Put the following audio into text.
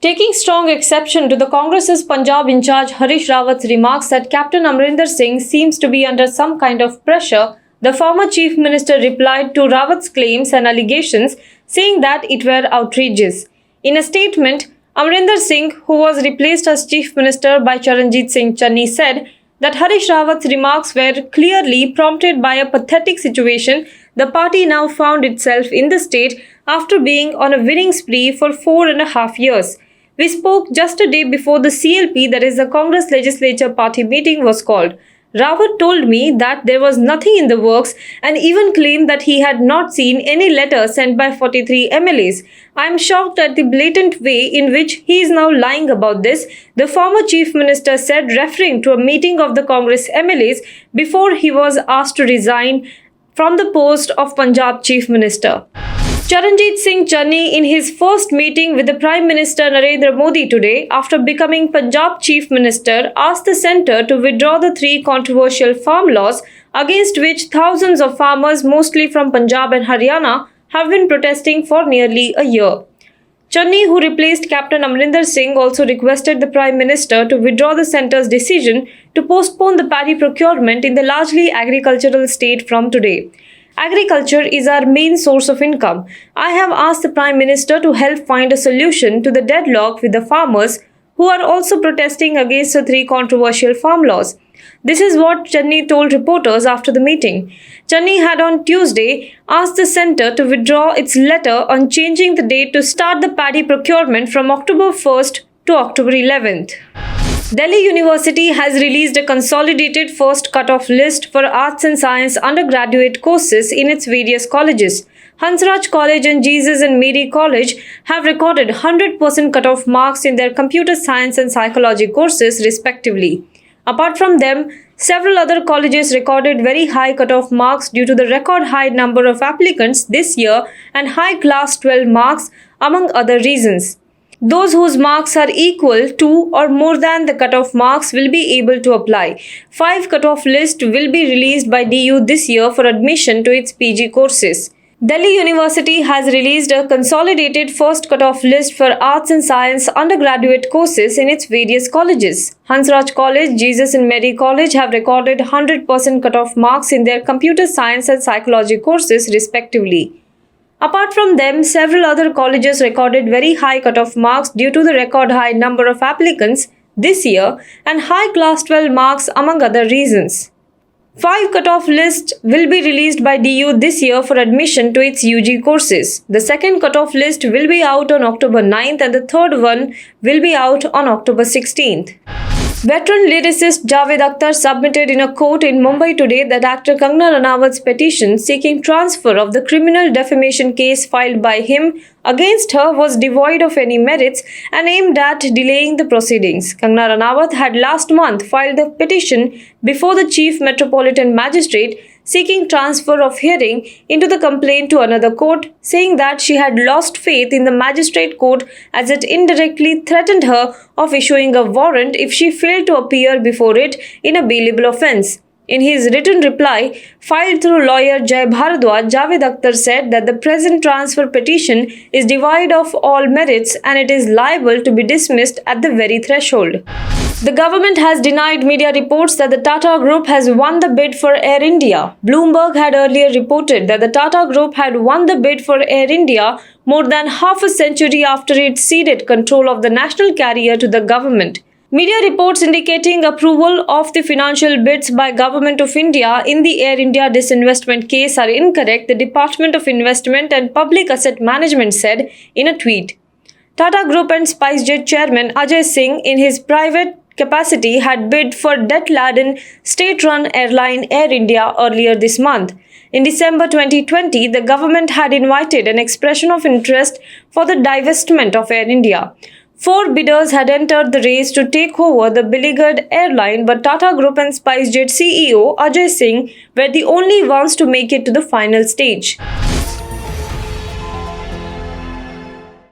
Taking strong exception to the Congress's Punjab in charge Harish Rawat's remarks that Captain Amrinder Singh seems to be under some kind of pressure, the former Chief Minister replied to Rawat's claims and allegations, saying that it were outrageous. In a statement, Amrinder Singh, who was replaced as Chief Minister by Charanjit Singh Channi, said that Harish Rawat's remarks were clearly prompted by a pathetic situation the party now found itself in the state after being on a winning spree for 4.5 years. We spoke just a day before the CLP, that is the Congress Legislature Party meeting, was called. Rawat told me that there was nothing in the works and even claimed that he had not seen any letter sent by 43 MLAs. I am shocked at the blatant way in which he is now lying about this, the former Chief Minister said, referring to a meeting of the Congress MLAs before he was asked to resign from the post of Punjab Chief Minister. Charanjit Singh Channi, in his first meeting with the Prime Minister Narendra Modi today, after becoming Punjab Chief Minister, asked the centre to withdraw the 3 controversial farm laws against which thousands of farmers, mostly from Punjab and Haryana, have been protesting for nearly a year. Channi, who replaced Captain Amrinder Singh, also requested the Prime Minister to withdraw the centre's decision to postpone the paddy procurement in the largely agricultural state from today. Agriculture is our main source of income. I have asked the Prime Minister to help find a solution to the deadlock with the farmers who are also protesting against the 3 controversial farm laws. This is what Channi told reporters after the meeting. Channi had on Tuesday asked the centre to withdraw its letter on changing the date to start the paddy procurement from October 1st to October 11th. Delhi University has released a consolidated first cut-off list for arts and science undergraduate courses in its various colleges. Hansraj College and Jesus and Mary College have recorded 100% cut-off marks in their computer science and psychology courses respectively. Apart from them, several other colleges recorded very high cut-off marks due to the record high number of applicants this year and high class 12 marks, among other reasons. Those whose marks are equal to or more than the cut-off marks will be able to apply. 5 cut-off list will be released by DU this year for admission to its PG courses. Delhi University has released a consolidated first cut-off list for arts and science undergraduate courses in its various colleges. Hansraj College, Jesus and Mary College have recorded 100% cut-off marks in their computer science and psychology courses respectively. Apart from them, several other colleges recorded very high cut-off marks due to the record high number of applicants this year and high class 12 marks, among other reasons. 5 cut-off list will be released by DU this year for admission to its UG courses. The second cut-off list will be out on October 9th and the third one will be out on October 16th. Veteran lyricist Javed Akhtar submitted in a court in Mumbai today that actor Kangana Ranawat's petition seeking transfer of the criminal defamation case filed by him against her was devoid of any merits and aimed at delaying the proceedings. Kangana Ranawat had last month filed the petition before the Chief Metropolitan Magistrate seeking transfer of hearing into the complaint to another court, saying that she had lost faith in the magistrate court as it indirectly threatened her of issuing a warrant if she failed to appear before it in a bailable offence. In his written reply, filed through lawyer Jay Bharadwaj, Javed Akhtar said that the present transfer petition is devoid of all merits and it is liable to be dismissed at the very threshold. The government has denied media reports that the Tata Group has won the bid for Air India. Bloomberg had earlier reported that the Tata Group had won the bid for Air India more than half a century after it ceded control of the national carrier to the government. Media reports indicating approval of the financial bids by Government of India in the Air India disinvestment case are incorrect, the Department of Investment and Public Asset Management said in a tweet. Tata Group and SpiceJet chairman Ajay Singh, in his private capacity, had bid for debt-laden state-run airline Air India earlier this month. In December 2020, the government had invited an expression of interest for the divestment of Air India. 4 bidders had entered the race to take over the beleaguered airline, but Tata Group and SpiceJet CEO Ajay Singh were the only ones to make it to the final stage.